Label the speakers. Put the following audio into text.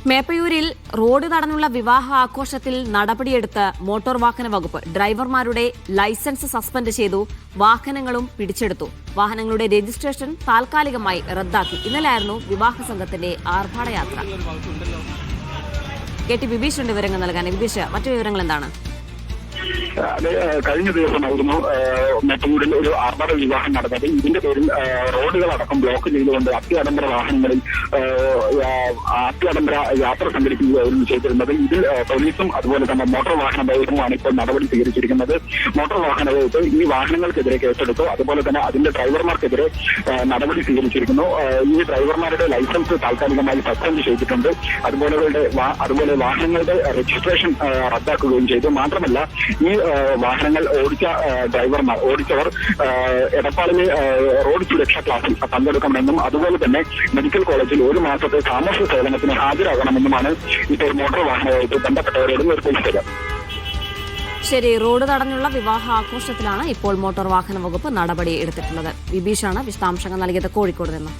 Speaker 1: മേപ്പയൂരിൽ road തടഞ്ഞുള്ള വിവാഹ ആഘോഷത്തിൽ നടപടിയെടുത്ത് motor വാഹന വകുപ്പ്. ഡ്രൈവർമാരുടെ ലൈസൻസ് സസ്പെൻഡ് ചെയ്തു, വാഹനങ്ങളും പിടിച്ചെടുത്തു. വാഹനങ്ങളുടെ രജിസ്ട്രേഷൻ താൽക്കാലികമായി റദ്ദാക്കി. ഇന്നലെയായിരുന്നു വിവാഹ സംഘത്തിന്റെ ആർഭാടയാത്ര. കെ.ടി. വിഭീഷുണ്ട് വിവരങ്ങൾ നൽകാൻ. വിഭീഷ്, മറ്റു വിവരങ്ങൾ എന്താണ്?
Speaker 2: അത് കഴിഞ്ഞ ദിവസമായിരുന്നു മേപ്പയൂരിൽ ഒരു ആർഭാട വിവാഹം നടന്നത്. ഇതിന്റെ പേരിൽ റോഡുകളടക്കം ബ്ലോക്ക് ചെയ്തുകൊണ്ട് അത്യാഡംബര വാഹനങ്ങളിൽ അത്യാഡംബര യാത്ര സംഘടിപ്പിക്കുകയായിരുന്നു ചെയ്തിരുന്നത്. ഇതിൽ പോലീസും അതുപോലെ തന്നെ മോട്ടോർ വാഹന വകുപ്പുമാണ് ഇപ്പോൾ നടപടി സ്വീകരിച്ചിരിക്കുന്നത്. മോട്ടോർ വാഹന വകുപ്പ് ഈ വാഹനങ്ങൾക്കെതിരെ കേസെടുത്തു. അതുപോലെ തന്നെ അതിന്റെ ഡ്രൈവർമാർക്കെതിരെ നടപടി സ്വീകരിച്ചിരിക്കുന്നു. ഈ ഡ്രൈവർമാരുടെ ലൈസൻസ് താൽക്കാലികമായി സസ്പെൻഡ് ചെയ്തിട്ടുണ്ട്. അതുപോലെ വാഹനങ്ങളുടെ രജിസ്ട്രേഷൻ റദ്ദാക്കുകയും ചെയ്തു. മാത്രമല്ല, ഈ വാഹനങ്ങൾ ഓടിച്ചവർ എടപ്പാളിലെ റോഡ് സുരക്ഷാ ക്ലാസിൽ പങ്കെടുക്കണമെന്നും അതുപോലെ തന്നെ മെഡിക്കൽ കോളേജിൽ 1 മാസത്തെ സാമൂഹ്യ സേവനത്തിന് ഹാജരാകണമെന്നുമാണ് ഇപ്പോൾ മോട്ടോർ വാഹന വകുപ്പ് ബന്ധപ്പെട്ടവരോട് നിർദ്ദേശിച്ചത്.
Speaker 1: ശരി, റോഡ് തടഞ്ഞുള്ള വിവാഹ ആഘോഷത്തിലാണ് ഇപ്പോൾ മോട്ടോർ വാഹന വകുപ്പ് നടപടി എടുത്തിട്ടുള്ളത്. വിഭീഷാണ് വിശദാംശങ്ങൾ നൽകിയത് കോഴിക്കോട് നിന്ന്.